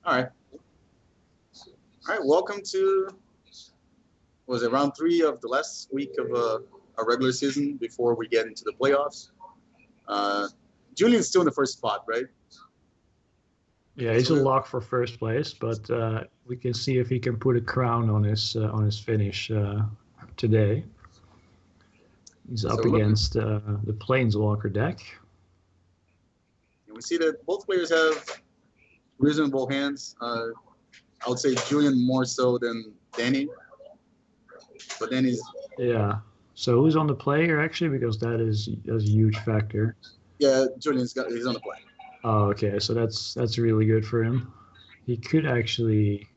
All right. All right. Welcome to, was it round 3 of the last week of our regular season before we get into the playoffs? Julian's still in the first spot, right? Yeah, he's a lock for first place, but we can see if he can put a crown on his finish today. He's up against the Planeswalker deck. And we see that both players have reasonable hands. I would say Julian more so than Danny. But Danny's... Yeah. So who's on the play here, actually? Because that's a huge factor. Yeah, he's on the play. Oh, okay. So that's really good for him. He could actually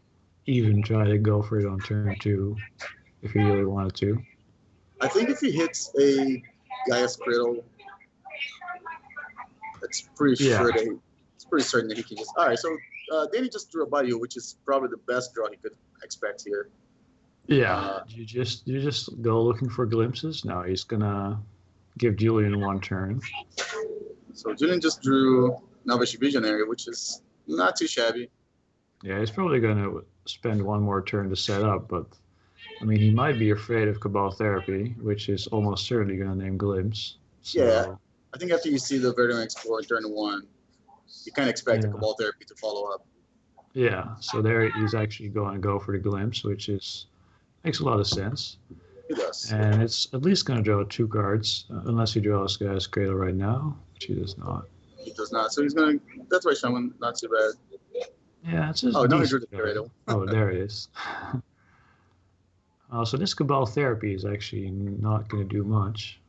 even try to go for it on turn 2 if he really wanted to. I think if he hits a Gaia's Cradle, it's pretty sure that it's pretty certain that he can just... All right, so Danny just drew a Bayou, which is probably the best draw he could expect here. Yeah, you just go looking for glimpses. No, he's gonna give Julian one turn. So Julian just drew Novish Visionary, which is not too shabby. Yeah, he's probably gonna spend one more turn to set up, but I mean, he might be afraid of Cabal Therapy, which is almost certainly gonna name Glimpse. So, yeah, I think after you see the Verdant Explorer turn 1, you kind of expect the Cabal Therapy to follow up. Yeah, so there he's actually going to go for the Glimpse, which makes a lot of sense. It does. And it's at least going to draw 2 cards, unless he draws Gaia's Cradle right now, which he does not. He does not. So he's going to... That's right, Shaman. Not too bad. Yeah, it's just... Oh, no, he drew the Cradle. Oh, there it is. So this Cabal Therapy is actually not going to do much.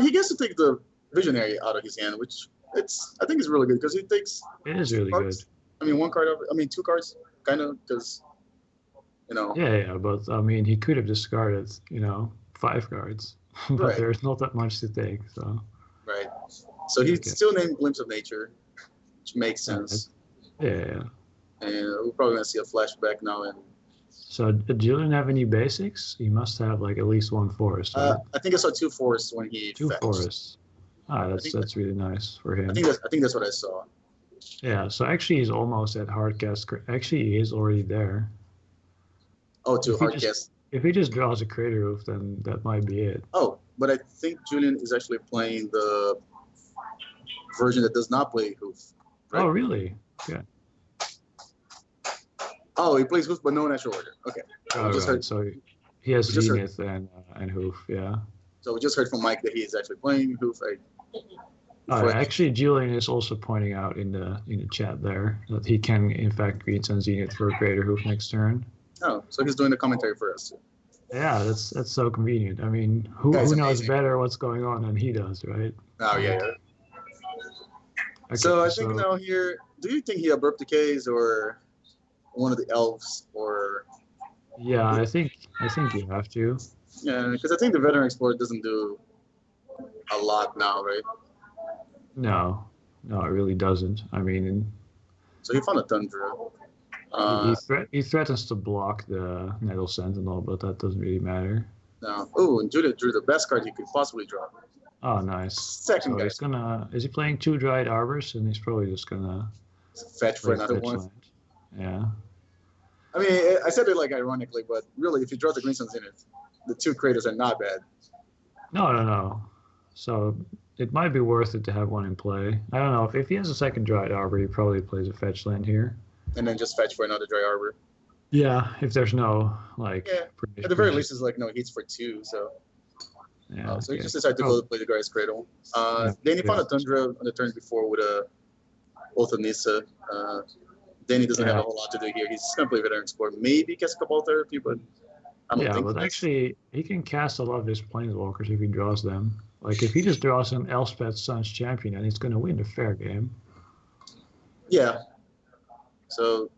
He gets to take the Visionary out of his hand, which I think is really good because he takes... It is really cards. good. I mean, 1 card... I mean, 2 cards, kind of, because... You know. Yeah, but I mean, he could have discarded, 5 cards, but right. There's not that much to take. So. Right. So he's still named Glimpse of Nature, which makes sense. Yeah. And we're probably gonna see a flashback now. And so, did Julian have any basics? He must have like at least 1 forest. Right? I think I saw 2 forests when he 2 fetched. Forests. That's really nice for him. I think that's what I saw. Yeah. So actually, he's almost at hardcast. Actually, he is already there. Oh, to hardcast. If he just draws a Crater Roof, then that might be it. Oh, but I think Julian is actually playing the version that does not play Hoof. Right? Oh, really? Yeah. Oh, he plays Hoof, but no natural order. Okay. Oh, right. Heard, so he has Zenith and Hoof, yeah. So we just heard from Mike that he is actually playing Hoof. Actually, Julian is also pointing out in the chat there that he can, in fact, green sun Zenith for a Greater Hoof next turn. Oh, so he's doing the commentary for us. Yeah, that's so convenient. I mean, who knows better what's going on than he does, right? Oh, yeah. Okay, so I think now here, do you think he Abrupt Decays or one of the Elves or... Yeah, I think you have to. Yeah, because I think the Veteran Explorer doesn't do a lot now, right? No, it really doesn't. I mean... So he found a Tundra. He threatens to block the Nettle Sentinel, but that doesn't really matter. No. Oh, and Judah drew the best card he could possibly draw. Oh, nice. Second guy. Is he playing 2 Dried Arbors? And he's probably just gonna fetch for another one. Land. Yeah. I mean, I said it like ironically, but really, if you draw the Green Suns in it, the 2 Craters are not bad. No. So it might be worth it to have one in play. I don't know if he has a second Dried Arbor, he probably plays a fetch land here. And then just fetch for another Dry Arbor. Yeah, if there's no, at the very least, it's like no hits for 2, so... Yeah. So he just decided to go to play the Gaia's Cradle. Then he found a Tundra on the turn before with a Oath of Nissa. Then he doesn't have a whole lot to do here. He's just going to play Veteran Explorer. Maybe cast Cabal Therapy, but I don't think but actually, he can cast a lot of his Planeswalkers if he draws them. Like, if he just draws an Elspeth Sun's Champion, and he's going to win the fair game. Yeah. So,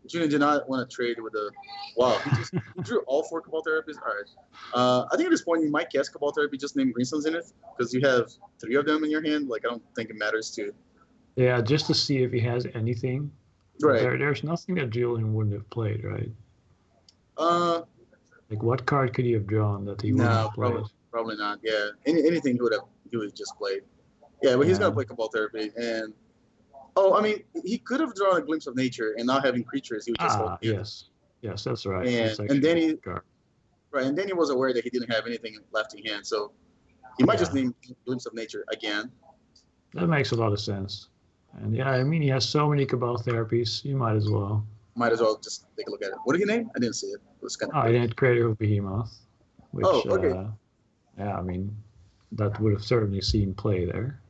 Julian did not want to trade with a... Wow, he drew all 4 Cabal Therapies? All right. I think at this point, you might cast Cabal Therapy, just name Green Suns in it, because you have 3 of them in your hand. Like, I don't think it matters to... Yeah, just to see if he has anything. Right. There's nothing that Julian wouldn't have played, right? Like, what card could he have drawn that he wouldn't have played? Probably not, yeah. Anything he would have just played. Yeah, but he's going to play Cabal Therapy, and... Oh, I mean, he could have drawn a Glimpse of Nature, and not having creatures, he would just hold it. Yes, that's right. And That's actually then a he good card. right, and then he was aware that he didn't have anything left in hand, so he might just name Glimpse of Nature again. That makes a lot of sense. And yeah, I mean, he has so many Cabal therapies. You might as well. Might as well just take a look at it. What did he name? I didn't see it. It was kind of. I didn't create a Behemoth, which okay. Yeah, I mean, that would have certainly seen play there.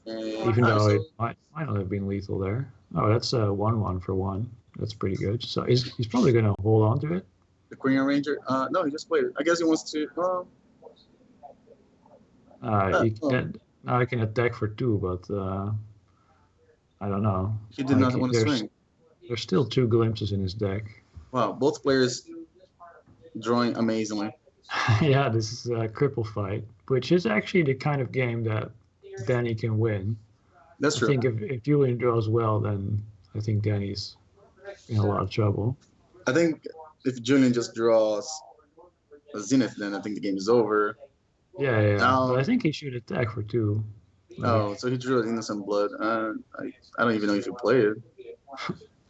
Even Alright, though so it might not have been lethal there. Oh, that's a 1/1 for 1. That's pretty good. So he's probably going to hold on to it. the Queen Ranger. No, he just played it. I guess he wants to. I can attack for 2, but I don't know. He did not want to swing. There's still 2 glimpses in his deck. Wow, both players drawing amazingly. Yeah, this is a cripple fight, which is actually the kind of game that Danny can win. That's true. I think if Julian draws well, then I think Danny's in a lot of trouble. I think if Julian just draws a Zenith, then I think the game is over. Yeah. But I think he should attack for 2. So he drew an Innocent Blood. I don't even know if he played it.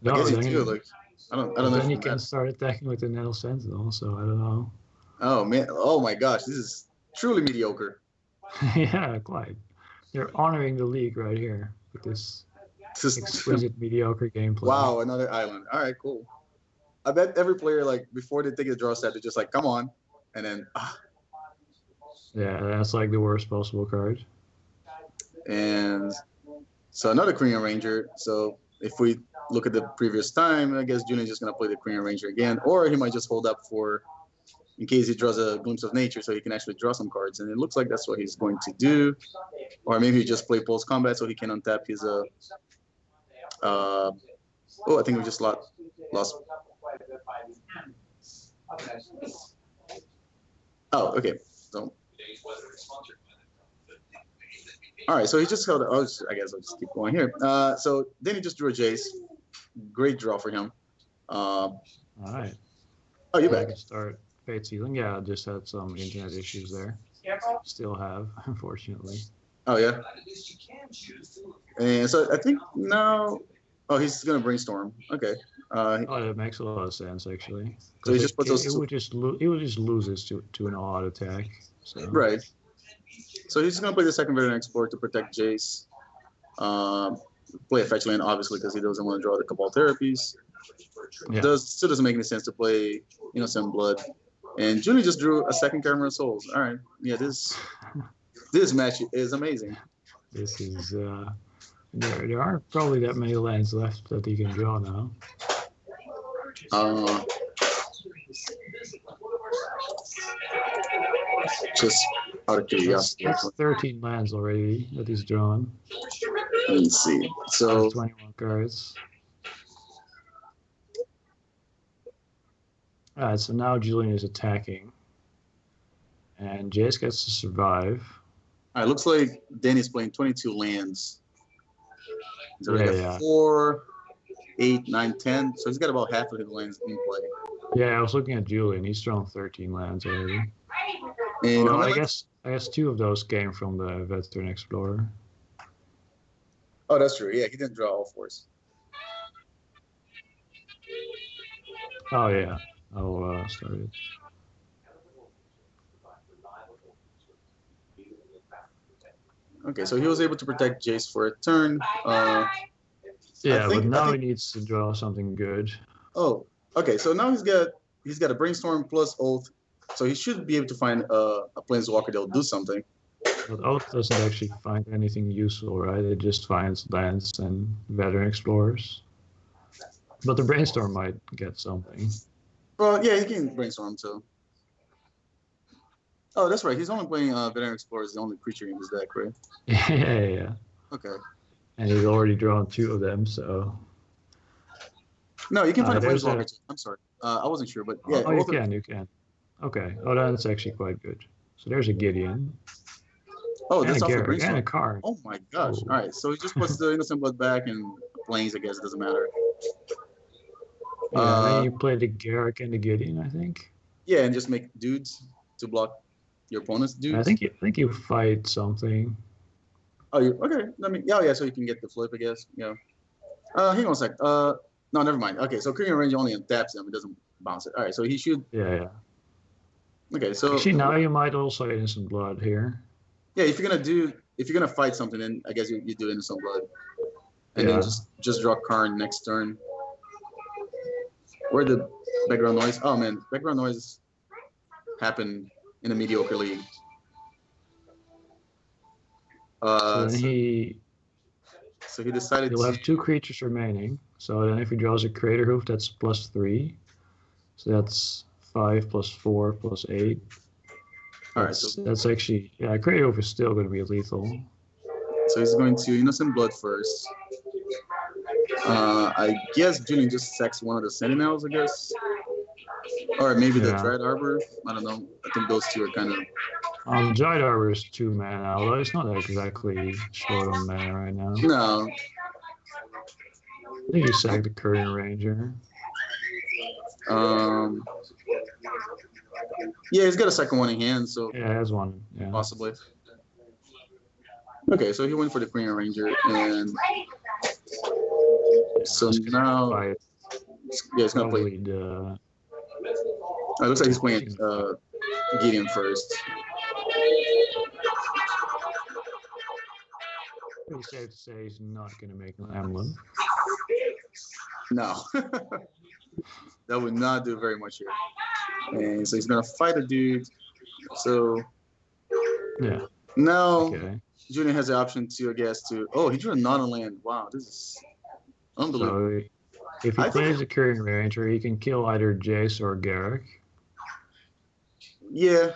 No, I guess he did. Like, I don't know. Then he can start attacking with the Nettle Sentinel, so I don't know. Oh man! Oh my gosh! This is truly mediocre. Yeah, quite. They're honoring the league right here with this exquisite mediocre gameplay. Wow, another island. All right, cool. I bet every player, like, before they take a draw set, they're just like, come on. And then, Yeah, that's like the worst possible card. And so another Korean Ranger. So if we look at the previous time, I guess Julian's just going to play the Korean Ranger again. Or he might just hold up for, in case he draws a Glimpse of Nature, so he can actually draw some cards. And it looks like that's what he's going to do. Or maybe he just play Pulse Combat so he can untap his, I think we just lost. Oh, okay. So, all right. So he just held. I guess I'll just keep going here. So then he just drew a Jace. Great draw for him. All right. Oh, you're back. Start Fate Sealing. Yeah, I just had some internet issues there. Still have, unfortunately. Oh yeah. And so I think now. Oh, he's gonna brainstorm. Okay. That makes a lot of sense actually. So he just puts those. It would just lose this to an all-out attack. So. Right. So he's gonna play the second Veteran Explorer to protect Jace. Play a fetch land, obviously, because he doesn't want to draw the Cabal therapies. Yeah. Still doesn't make any sense to play Innocent Blood. And Julie just drew a second Camera of Souls. All right. Yeah, this match is amazing. This is there aren't probably that many lands left that he can draw now. Just out of curiosity. That's 13 lands already that he's drawn. Let me see. So 21 cards. All right, so now Julian is attacking. And Jace gets to survive. All right, looks like Danny's playing 22 lands. So we got 4, 8, 9, 10. So he's got about half of his lands in play. Yeah, I was looking at Julian. He's drawn 13 lands already. And I guess 2 of those came from the Veteran Explorer. Oh, that's true. Yeah, he didn't draw all 4s. Oh yeah, I'll start it. Okay, so he was able to protect Jace for a turn. But now he needs to draw something good. Oh, okay. So now he's got a Brainstorm plus Oath, so he should be able to find a Planeswalker that'll do something. But Oath doesn't actually find anything useful, right? It just finds lands and Veteran Explorers. But the Brainstorm might get something. Well, yeah, he can Brainstorm too. Oh, that's right. He's only playing Veteran Explorer is the only creature in his deck, right? Yeah. Okay. And he's already drawn 2 of them, so. No, you can find a Planeswalker too. I'm sorry. I wasn't sure, but yeah. Oh, you can. Okay. Oh, that's actually quite good. So there's a Gideon. Oh, that's off the Brainstorm. And a card. Oh my gosh. All right. So he just puts the Innocent Blood back and Planes, I guess. It doesn't matter. Yeah, then you play the Garrick and the Gideon, I think. Yeah, and just make dudes to block your opponent's dudes. I think you fight something. Oh, you okay? Let me. Yeah, so you can get the flip, I guess. Yeah. Hang on a sec. No, never mind. Okay, so Korean Ranger only taps him; it doesn't bounce it. All right, so he should. Yeah. Okay, so Actually, now you might also Innocent Blood here. yeah, if you're gonna fight something, then I guess you do Innocent Blood, and then just draw Karn next turn. Where the background noise? Oh man, background noise happen in a mediocre league. So he decided he'll have 2 creatures remaining. So then if he draws a Crater Hoof, that's +3. So that's 5 + 4 + 8. All right, so that's actually, yeah, Crater Hoof is still going to be lethal. So he's going to Innocent Blood first. I guess Julian just sacks one of the Sentinels, I guess. Or maybe the Dread Arbor. I don't know. I think those two are kind of... Dread Arbor is 2 mana, although it's not exactly short on mana right now. No. I think you sack the Korean Ranger. Yeah, he's got a second one in hand, so... Yeah, he has one. Yeah. Possibly. Okay, so he went for the Korean Ranger, and... So now... Yeah, he's going to play... It looks like he's playing Gideon first. Pretty safe to say he's not going to make an emblem. No. That would not do very much here. And so he's going to fight a dude. So... Yeah. Now, Julian has the option to, I guess, to... Oh, he drew a non-land. Wow, this is unbelievable. So if he plays a Korean Ranger, he can kill either Jace or Garrick. Yeah,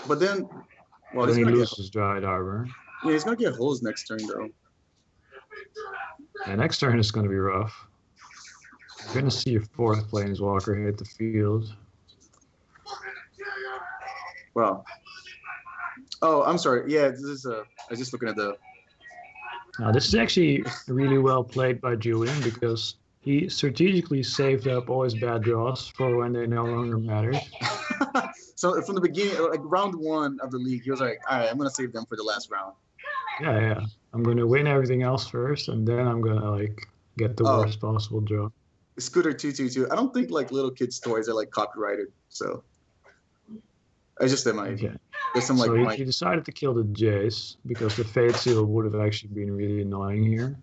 but then... Well, then he loses Dread Arbor. Yeah, he's going to get holes next turn, though. Yeah, next turn is going to be rough. You're going to see your 4th Planeswalker hit the field. Wow. Oh, I'm sorry. Yeah, this is I was just looking at the... Now, this is actually really well played by Julian because he strategically saved up all his bad draws for when they no longer mattered. So from the beginning, like round 1 of the league, he was like, all right, I'm going to save them for the last round. Yeah. I'm going to win everything else first, and then I'm going to, get the worst possible draw. Scooter 222. I don't think, little kids' toys are, copyrighted, so... I just said my... Okay. There's some, so he decided to kill the Jace because the Fate Seal would have actually been really annoying here.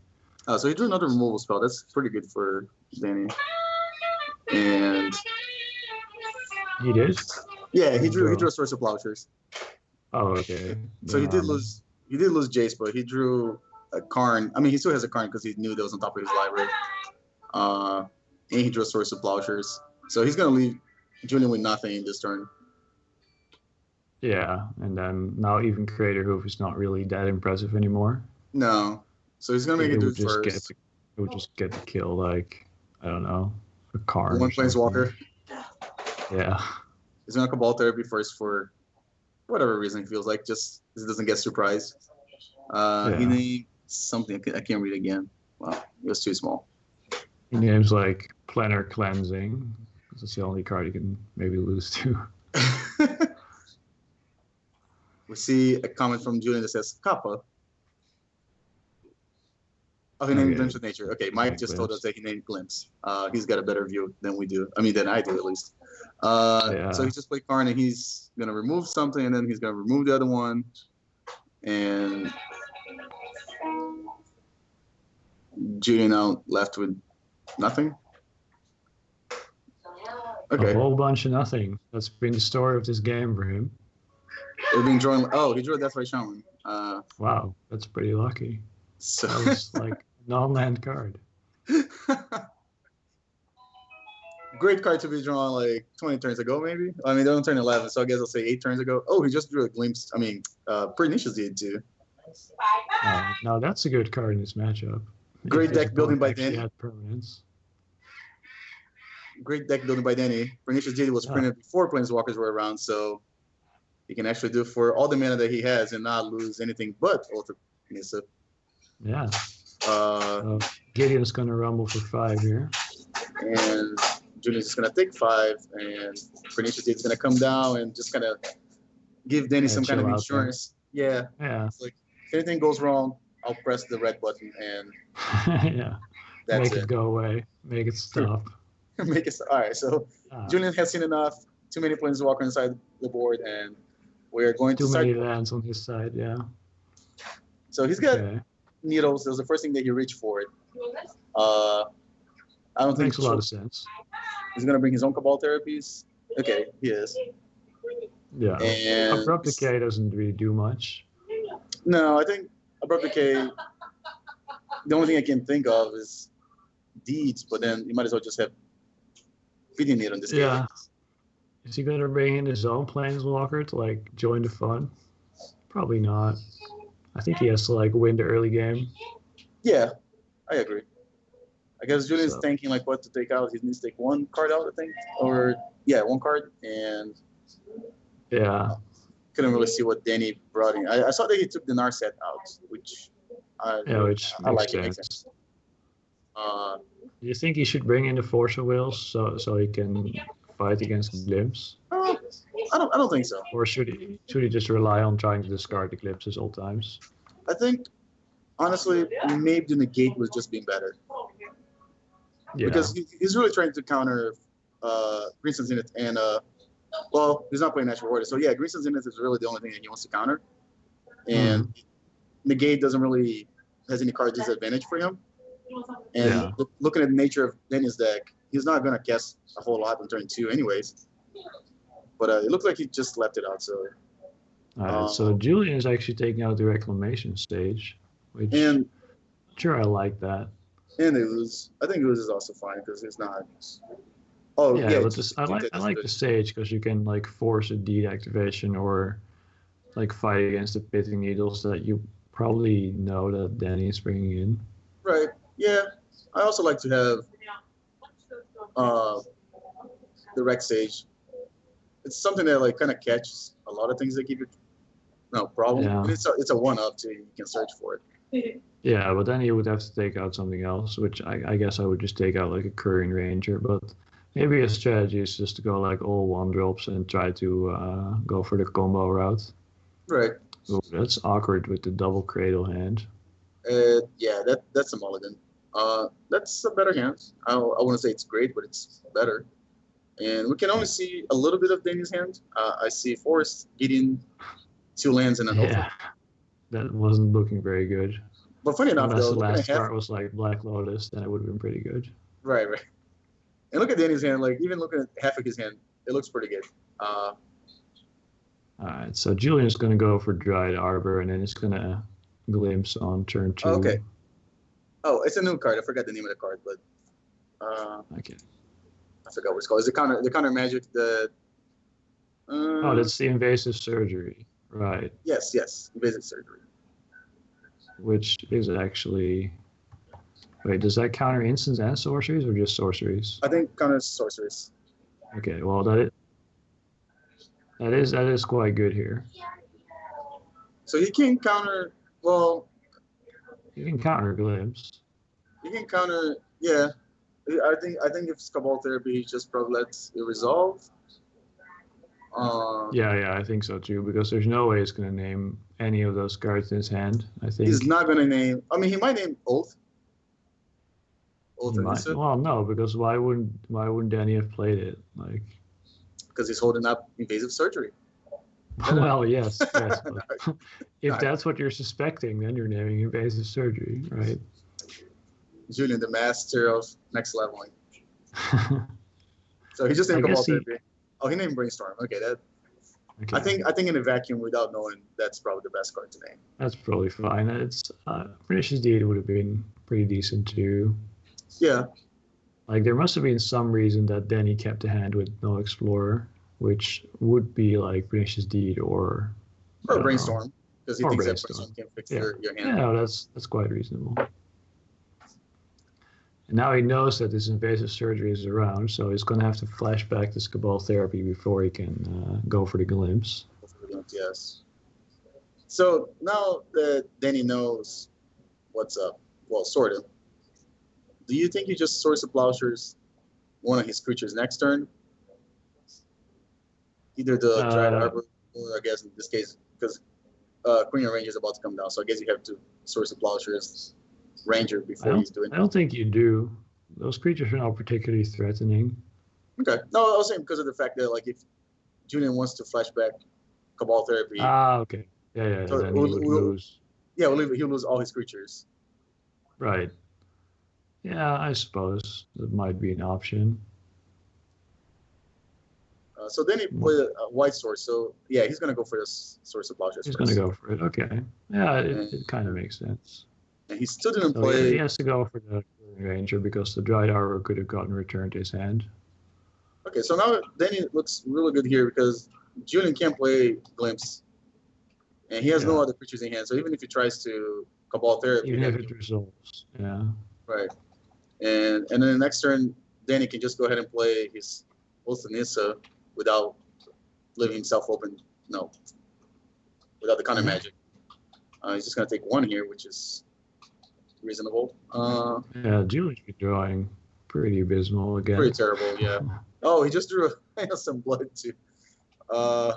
Oh, so he drew another removal spell. That's pretty good for Danny. And... He did? Yeah, he drew a Source of Plowshares. Oh, okay. So he did lose Jace, but he drew a Karn. I mean, he still has a Karn because he knew that was on top of his library. And he drew a Source of Plowshares. So he's going to leave Julian with nothing in this turn. Yeah, and then now even Crater Hoof is not really that impressive anymore. No. So he's going to make it do first. It would just get to kill, I don't know, a Karn. One Planeswalker. Yeah. He's going to Cabal Therapy first for whatever reason he feels like, just he doesn't get surprised. He named something, I can't read again. Wow, it was too small. He names Planar Cleansing. That's the only card you can maybe lose to. We see a comment from Julian that says Kappa. Oh, he named Glimpse of Nature. Okay, Mike just told us that he named Glimpse. He's got a better view than we do. I mean, than I do at least. So he just played Karn, and he's going to remove something, and then he's going to remove the other one. And Julian now left with nothing. Okay. A whole bunch of nothing. That's been the story of this game for him. They've been drawing. Oh, he drew a Deathray Shaman. Wow, that's pretty lucky. So that was a non-land card. Great card to be drawn 20 turns ago, maybe. I mean, they're on turn 11, so I guess I'll say 8 turns ago. Oh, he just drew a Glimpse. I mean, Pernicious did too. Now that's a good card in this matchup. Great deck building by Danny. Had permanence. Great deck building by Danny. Pernicious Deity was printed before Planeswalkers were around, so he can actually do for all the mana that he has and not lose anything but Ultra Nissa. Yeah. Gideon's going to rumble for 5 here. And Julian's just going to take 5, and Pernicious Deity is going to come down and just kind of give Danny some kind of insurance. Yeah. Yeah. If anything goes wrong, I'll press the red button and Yeah. that's Make it it. go away. Make it stop. Make it all right. So Julian has seen enough. Too many planeswalkers inside the board, and we're going to Too start. many lands on his side, yeah. So he's got Okay. needles. That was the first thing that he reached for it. I don't think Makes a lot of sense. he's gonna bring his own Cabal therapies. Okay, he is. Yeah. And Abrupt Decay doesn't really do much. no, I think Abrupt Decay. The only thing I can think of is Deeds, but then you might as well just have Feeding Needle in this Yeah. case. Is he going to bring in his own Planeswalker to like join the fun? Probably not. I think he has to like win the early game. Yeah, I agree. I guess Julian's So. thinking like what to take out. He needs to take one card out, I think, or yeah, one card, and Yeah. couldn't really see what Danny brought in. I saw that he took the Narset out, which I Which I makes like. sense. It makes sense. Do you think he should bring in the Force of Wills so he can fight against Glimpse? I don't think so. Or should he just rely on trying to discard the Glimpses all times? I think honestly, maybe the negate was just being better. Yeah. Because he's really trying to counter Green Sun's Zenith and well, he's not playing Natural Order. So yeah, Green Sun's Zenith is really the only thing that he wants to counter. And negate doesn't really has any card disadvantage for him. And looking at the nature of Denny's deck, he's not gonna cast a whole lot on turn 2 anyways. But it looks like he just left it out. So Alright, so Julian is actually taking out the Reclamation stage, which and sure I like that. and Ooze. I think Ooze is also fine because it's not. Oh Yeah, yeah, but I like the Sage because you can like force a deed activation or like fight against the Pitting Needles that you probably know that Danny is bringing in. Right. Yeah. I also like to have the Rex Sage. It's something that like kind of catches a lot of things that give you no problem. Yeah. And it's a one up too. You can search for it. Yeah, but then you would have to take out something else, which I guess I would just take out like a Currying Ranger. But maybe a strategy is just to go like all 1-drops and try to go for the combo route. Right. Ooh, that's awkward with the double Cradle hand. Yeah, that's a mulligan. That's a better hand. I wouldn't say it's great, but it's better. And we can only see a little bit of Danny's hand. I see Forest getting 2 lands and an Yeah, that wasn't looking very good. But funny enough, Unless though, the last card was like Black Lotus, then it would have been pretty good. Right. And look at Danny's hand. Like even looking at half of his hand, it looks pretty good. All right, so Julian's going to go for Dryad Arbor, and then it's going to Glimpse on turn 2. Okay. Oh, it's a new card. I forgot the name of the card, but Okay. I forgot what it's called. It's the counter magic. Oh, that's the Invasive Surgery, right? Yes, invasive surgery. Which is actually. Wait, does that counter instants and sorceries or just sorceries? I think counters sorceries. Okay, well that is quite good here. So you can counter. Well, you can counter Glimpse. You can counter. Yeah, I think if it's Cabal Therapy, he just probably lets it resolve. Yeah, I think so too. Because there's no way he's gonna name any of those cards in his hand. I think he's not gonna name. I mean, he might name Oath. Well, no, because why wouldn't Danny have played it? Like, because he's holding up invasive surgery. Well, yes. But if that's what you're suspecting, then you're naming invasive surgery, right? Julian, the master of next leveling. So he just named Cabal Therapy. Oh, he named Brainstorm. Okay, that. Okay. I think in a vacuum, without knowing, that's probably the best card to name. That's probably fine. It's Pernicious Deed would have been pretty decent too. Yeah. Like there must have been some reason that Danny kept a hand with no Explorer, which would be like Pernicious Deed or Brainstorm, because he thinks that Brainstorm can fix your hand. Yeah, that's quite reasonable. And now he knows that this invasive surgery is around, so he's going to have to flash back this Cabal Therapy before he can go for the Glimpse. Yes. So now that Danny knows what's up, well, sort of, do you think he just Source of Plowshares one of his creatures next turn? Either the Dryad Arbor, or I guess in this case, because Queen Ranger is about to come down, so I guess you have to Source of Plowshares Ranger I before he's doing. I don't think you do. Those creatures are not particularly threatening. Okay. No, I was saying because of the fact that like if Julian wants to flashback Cabal Therapy, Ah, okay. Yeah. so Then he would lose. Yeah, he'll lose all his creatures. Right. Yeah, I suppose that might be an option. So then he played a White Source. So yeah, he's gonna go for this Source of Plowshares. He's going to go for it. Okay. Yeah, it kind of makes sense. And he still didn't So play. he has to go for the Ranger because the Dried Arrow could have gotten returned to his hand. Okay, so now Danny looks really good here because Julian can't play Glimpse, and he has no other creatures in hand. So even if he tries to Cabal Therapy, even if it resolves, yeah. Right. And then the next turn, Danny can just go ahead and play his Ulthanissa without leaving himself open. No, without the counter magic. He's just gonna take one here, which is reasonable. Yeah, Julian's been drawing pretty abysmal again. Pretty terrible, yeah. Oh, he just drew some blood too. So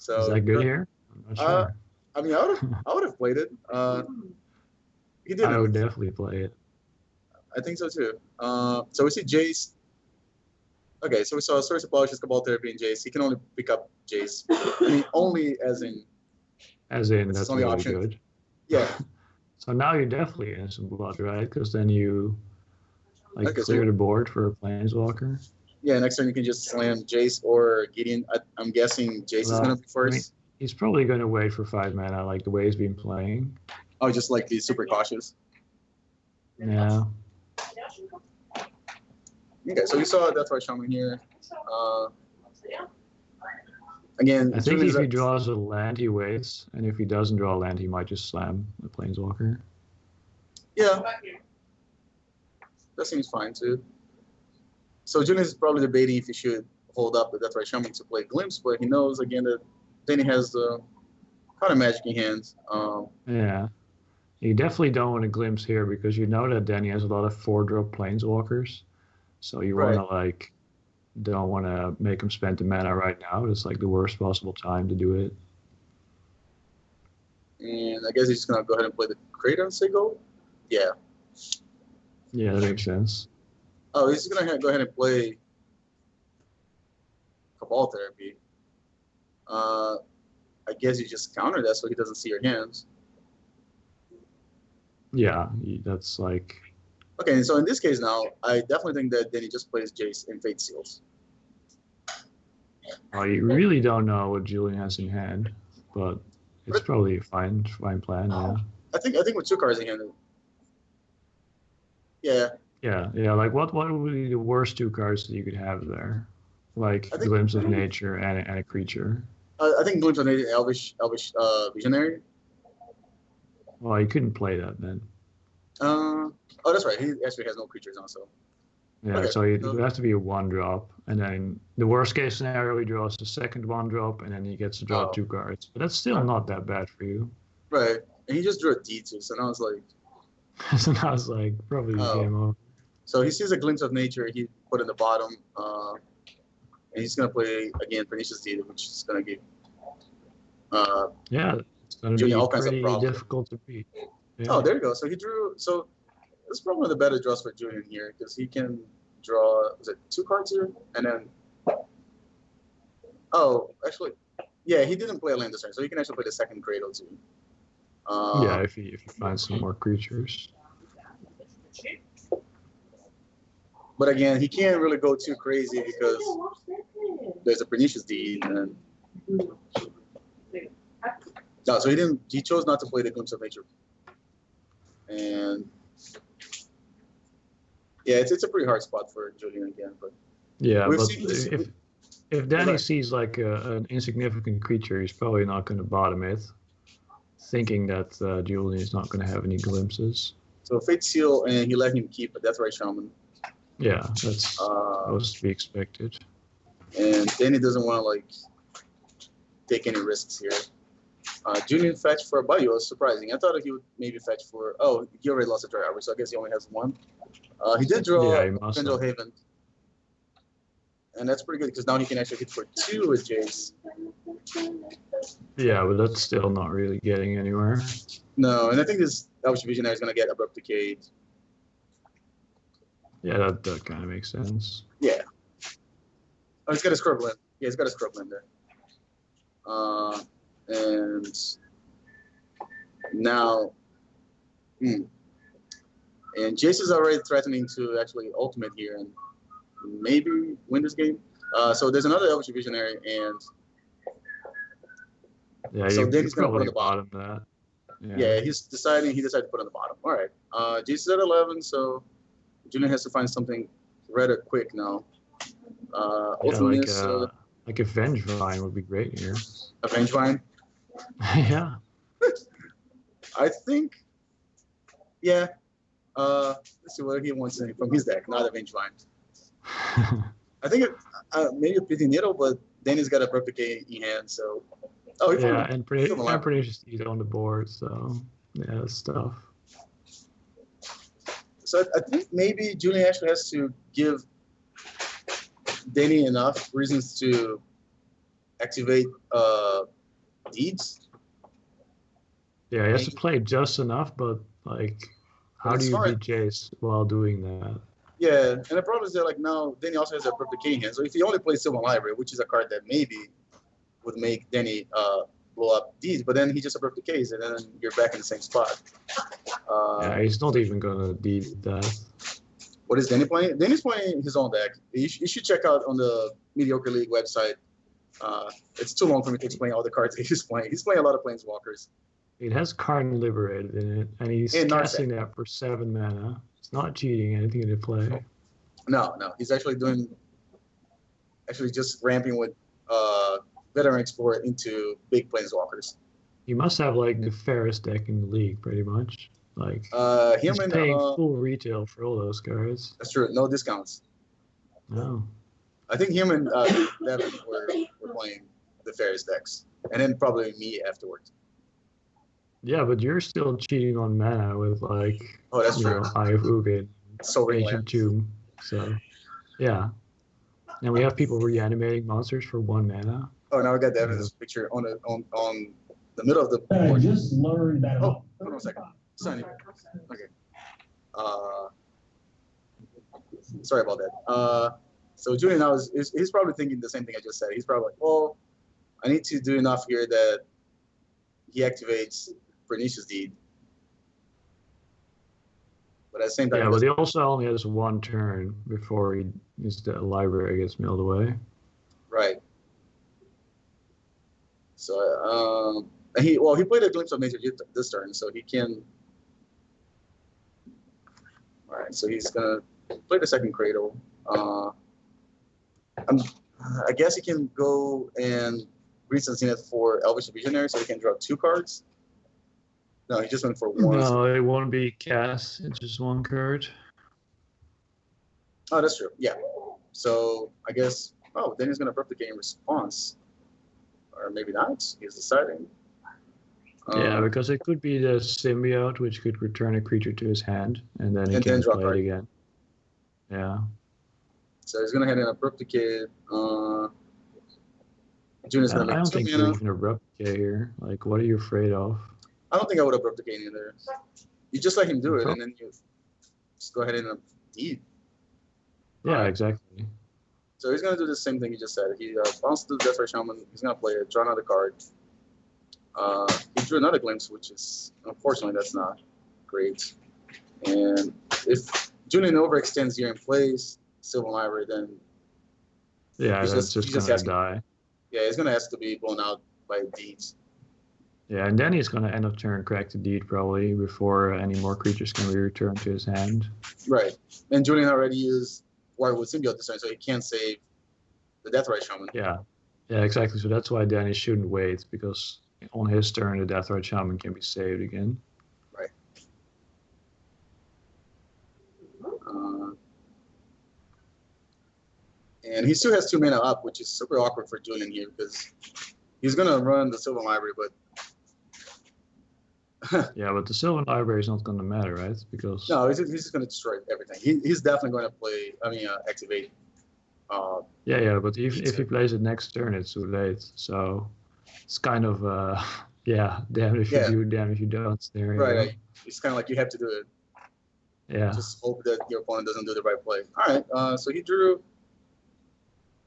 is that good here? I'm not sure. I mean, I would have played it. He didn't. I would definitely play it. I think so too. So we see Jace. Okay, so we saw Source of Plowshares, Cabal Therapy, and Jace. He can only pick up Jace. I mean, only as in. As in, that's only really option. good. Yeah. So now you're definitely in some blood, right? Because then you Okay, clear the board for a Planeswalker. Yeah, next turn you can just slam Jace or Gideon. I'm guessing Jace is going to be first. I mean, he's probably going to wait for 5 mana, like the way he's been playing. Oh, just like he's super cautious. Yeah. Okay, so we saw Death Right Shaman here. Again, I think if he draws a land, he waits, and if he doesn't draw a land, he might just slam the Planeswalker. Yeah, that seems fine too. So Julian is probably debating if he should hold up the Death Right Shaman to play Glimpse, but he knows again that Danny has the kind of magic in hand. Yeah, you definitely don't want to Glimpse here because you know that Danny has a lot of 4-drop Planeswalkers, so you want to don't want to make him spend the mana right now. It's like the worst possible time to do it. And I guess he's just gonna go ahead and play the Crater and say go. Yeah. Yeah, that makes sense. Oh, he's gonna go ahead and play Cabal Therapy. I guess you just counter that so he doesn't see your hands. Yeah, that's like. Okay, so in this case now, I definitely think that Danny just plays Jace and Fate Seals. Oh, you really don't know what Julian has in hand, but it's probably a fine plan. Yeah. I think with 2 cards in hand. Yeah. Yeah. Like what would be the worst 2 cards that you could have there? Like Glimpse of Nature and a creature. I think Glimpse of Nature, Elvish Visionary. Well, you couldn't play that then. Oh, that's right. He actually has no creatures on, so. Yeah, okay. So it would have to be a 1-drop, and then the worst case scenario, he draws the second 1-drop, and then he gets to draw 2 cards. But that's still not that bad for you. Right, and he just drew a D2, so now it's like. So now it's like probably game over. So he sees a Glimpse of Nature. He put in the bottom, and he's gonna play again Pernicious Deed, which is gonna give. Yeah, it's gonna be pretty difficult to beat. Yeah. Oh, there you go. So he drew. So this is probably the better draws for Julian here because he can draw. Was it 2 cards here, and then. Oh, actually, yeah, he didn't play a land this turn, so he can actually play the second Cradle too. Yeah, if he finds some more creatures. But again, he can't really go too crazy because there's a Pernicious Deed. And no, so he chose not to play the Glimpse of Nature. And yeah, it's a pretty hard spot for Julian again. But yeah, but if Danny sees like an insignificant creature, he's probably not going to bottom it, thinking that Julian is not going to have any glimpses. So Fate Seal, and he let him keep a Death Right Shaman. Yeah, that's was to be expected. And Danny doesn't want to take any risks here. Julian fetched for a Bayou was surprising. I thought he would maybe fetch for. Oh, he already lost a Dry Arbor, so I guess he only has 1. He did draw Pendle Haven. and that's pretty good because now he can actually hit for 2 with Jace. Yeah, but that's still not really getting anywhere. No, and I think this Elvish Visionary is going to get Abrupt Decay. Yeah, that kind of makes sense. Yeah. Oh, he's got a Scrubland. Yeah, he's got a Scrubland there. And now, and Jace is already threatening to actually ultimate here and maybe win this game. So there's another Elvish Visionary, and yeah, so you then he's going to put on probably the bottom. that. Yeah, he decided to put on the bottom. All right. Jace is at 11, so Julian has to find something rather quick now. Like a Vengevine would be great here. A Vengevine? Yeah. I think, yeah. Let's see what he wants from his deck, not a Vengevine. I think maybe a Pity Needle, but then he's got a Abrupt Decay in hand, so. Oh, yeah, and pretty just eat on the board, so yeah, that's tough. So I think maybe Julian actually has to give Danny enough reasons to activate Deeds. Yeah, he has to play just enough, but like, how do you beat Jace while doing that? Yeah, and the problem is that like now Danny also has a Abrupt Decay in hand, so if he only plays Sylvan Library, which is a card that maybe would make Danny blow up Deeds, but then he just Abrupt Decays, and then you're back in the same spot. Yeah, he's not even gonna Deed that. What is Danny playing? Danny's playing his own deck. You should check out on the Mediocre League website. It's too long for me to explain all the cards that he's playing. He's playing a lot of Planeswalkers. It has Karn Liberated in it, and he's casting that for 7 mana. It's not cheating anything to play. No. He's actually just ramping with Veteran Explorer into big Planeswalkers. He must have like the fairest deck in the league, pretty much. Like he's him paying full retail for all those cards. That's true. No discounts. No. I think him and Devin were playing the fairest decks, and then probably me afterwards. Yeah, but you're still cheating on mana with like that's true. Eye of Ugin, Ancient Tomb. So yeah. And we have people reanimating monsters for 1 mana. Oh, now we got Devin's picture on the middle of the board. I just learned that. Oh, hold on a second. Sunny. Okay. Sorry about that. So Julian now he's probably thinking the same thing I just said. He's probably like, well, I need to do enough here that he activates Pernicious Deed. But at the same time, yeah, but he also only has 1 turn before his library gets milled away. Right. So he played a Glimpse of Nature this turn, so he can. All right, so he's gonna play the second Cradle. I guess he can go and Green Zenith for Elvish Visionary, so he can draw 2 cards. No, he just went for 1. No, it won't be cast. It's just 1 card. Oh, that's true. Yeah. So I guess. Oh, then he's gonna Abrupt Decay in response, or maybe not. He's deciding. Yeah, because it could be the Symbiote, which could return a creature to his hand, and then he can play it again. Yeah. So he's gonna head in Abrupt Decay. Julian's gonna make 2 mana. I don't think you even Abrupt Decay here. Like, what are you afraid of? I don't think I would Abrupt Decay either. You just let him do it, and then you just go ahead and Deed. Yeah, exactly. So he's gonna do the same thing he just said. He bounced the Deathray Shaman. He's gonna play it, draw another card. He drew another Glimpse, which is unfortunately that's not great. And if Julian overextends here and plays Sylvan Library, then that's just gonna die. Yeah, he's gonna ask to be blown out by Deeds. Yeah, and then he's gonna end up turn crack to Deed probably before any more creatures can be returned to his hand. Right, and Julian already used Wirewood Symbiote this turn, so he can't save the Deathrite Shaman. Yeah, exactly. So that's why Danny shouldn't wait, because on his turn the Deathrite Shaman can be saved again. Right. And he still has 2 mana up, which is super awkward for Julian here because he's gonna run the Sylvan Library, but yeah, but the Sylvan Library is not gonna matter, right? Because no, he's just gonna destroy everything. He's definitely going to activate Yeah, but if he plays it next turn, it's too late. So it's kind of damn if you do, damn if you don't scenario. Right. It's kind of like you have to do it. Yeah. Just hope that your opponent doesn't do the right play. All right. So he drew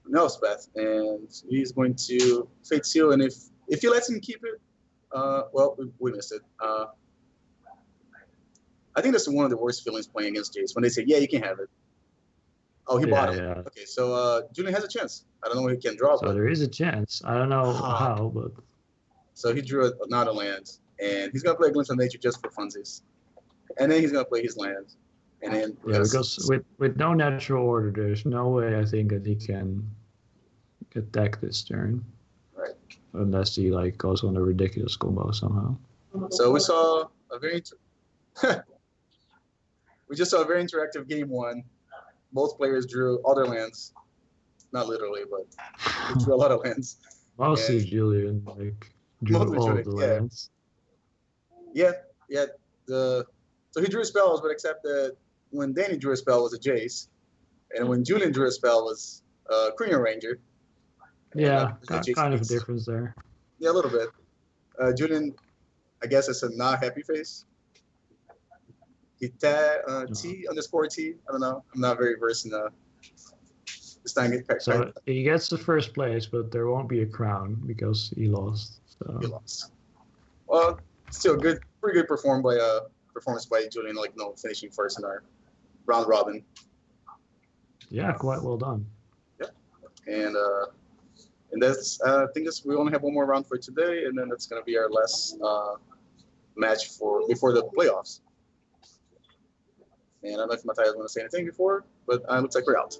an Elspeth, and he's going to Fate Seal, and if he lets him keep it, well, we missed it. I think that's one of the worst feelings playing against Jace, when they say, yeah, you can have it. Oh, he bought him. Yeah. Okay, so Julian has a chance. I don't know if he can draw. So there is a chance. I don't know how, but. So he drew not a land, and he's gonna play a Glimpse of Nature just for funsies, and then he's gonna play his land, and then because with no natural order, there's no way I think that he can attack this turn. Right. Unless he like goes on a ridiculous combo somehow. So we saw a very we just saw a very interactive game one. Both players drew all their lands, not literally, but they drew a lot of lands. Mostly Julian drew all the lands. Yeah. So he drew spells, but except that when Danny drew a spell was a Jace, and when Julian drew a spell was Krieger Ranger. Yeah, kind of a difference there. Yeah, a little bit. Julian, I guess it's a not happy face. T_T. I don't know. I'm not very versed in this thing. So he gets the first place, but there won't be a crown because he lost. So. He lost. Well, still pretty good performance by Julian. Finishing first in our round robin. Yeah, quite well done. Yeah, and that's I think we only have one more round for today, and then that's gonna be our last match before the playoffs. And I don't know if Matthias want to say anything before, but it looks like we're out.